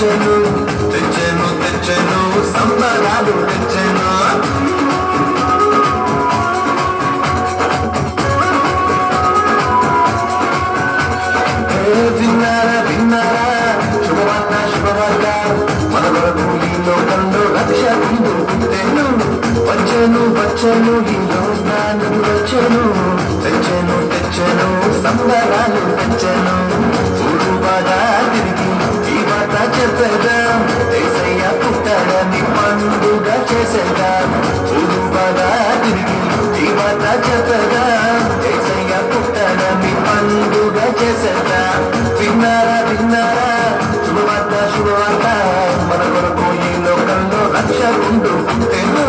వచ్చెను తెచ్చెను తెచ్చెను సంబరాలు తెచ్చెను. విన్నారా విన్నారా శుభవార్త శుభవార్త మన వరకు ఈ లోకంలో రక్షకుడు పుట్టెను. వచ్చెను వచ్చెను ఈ లోకానికి వచ్చెను తెచ్చెను తెచ్చెను సంబరాలు తెచ్చెను. ఊరువాడా తిరిగి ఈ వార్త చెప్పేద్దాం యేసయ్య పుట్టాడని పండుగ చేసేద్దాం. ఊరువాడా తిరిగి ఈ వార్త చెప్పేద్దాం యేసయ్య పుట్టాడని పండుగ చేసేద్దాం. విన్నారా విన్నారా శుభవార్త శుభవార్త మన కొరకు ఈ లోకంలో రక్షకుడు పుట్టెను.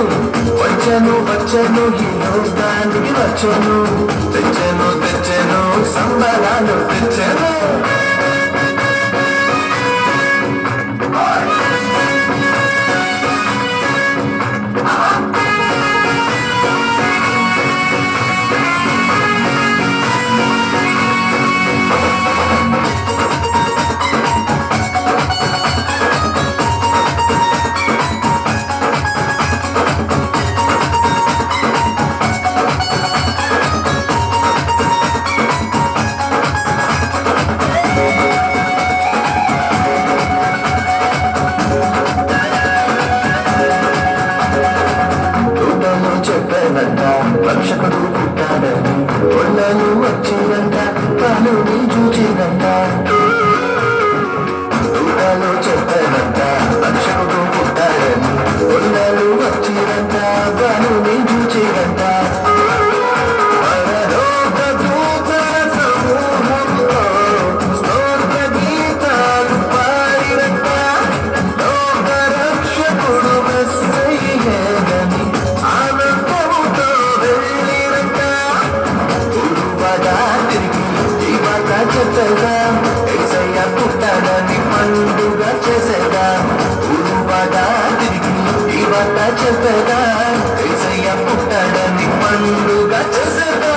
వచ్చెను వచ్చెను ఈ లోకానికి వచ్చెను తెచ్చెను తెచ్చెను సంబరాలు తెచ్చెను. చెప్పేదంట రక్షకుడు పుట్టాడని ఒళ్ళను వచ్చిందంట తాను నీ చూచిందంట. దూడలో చెప్పేదంట రక్షకుడు పుట్టాడని ఒళ్ళను వచ్చిందంట తాను నీ చూచిందంట. చెప్పేద్దాం యేసయ్య పుట్టాడని పండుగ చేసేద్దాం. ఊరువాడా తిరిగి ఈ వార్త చెప్పేద్దాం యేసయ్య పుట్టాడని పండుగ చేసేద్దాం.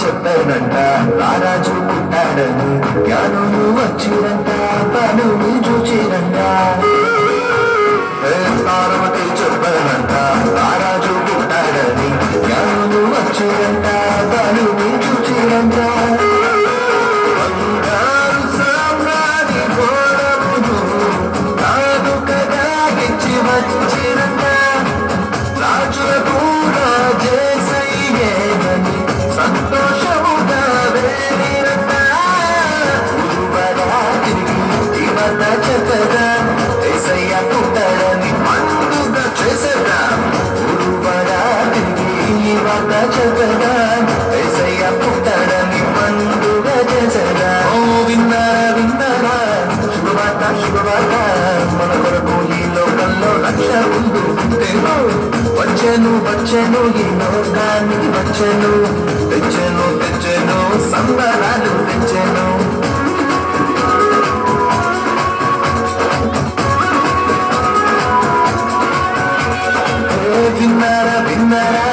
చెప్పానంట రారాజు పుట్టాడని జ్ఞానులు వచ్చిరంట పనులు చూచిరంట. పార్వతి చెప్పానంట రారాజు పుట్టాడని జ్ఞానులు వచ్చిరంట పనులు చూచిరంట. బంగారు సామ్రాణి గోడమును కానుకగా ఇచ్చి వచ్చిరంట. రాజులకు రాజేసయ్యేనని సంతోషముగా వేరిరంట. ఊరువాడా తిరిగి ఈ వార్త చెప్పేద్దాం యేసయ్య పుట్టాడని పండుగ చేసేద్దాం. ఊరువాడా తిరిగి ఈ వార్త చెప్పేద్దాం యేసయ్య పుట్టాడని పండుగ చేసేద్దాం. ఓ విన్నారా విన్నారా శుభవార్త శుభవార్త మన కొరకు ఈ లోకంలో రక్షకుడు పుట్టెను. వచ్చెను వచ్చెను ఈ లోకానికి వచ్చెను తెచ్చెను తెచ్చెను సంబరాలు తెచ్చెను. విన్నారా విన్నారా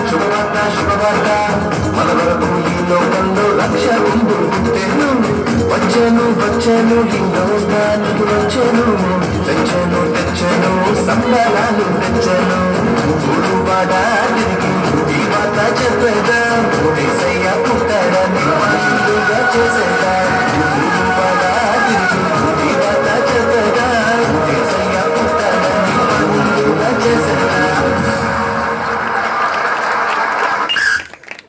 శుభవార్త శుభవార్త మన కొరకు ఈ లోకంలో రక్షకుడు పుట్టెను. వచ్చెను వచ్చెను ఈ లోకానికి వచ్చెను తెచ్చెను తెచ్చెను సంబరాలు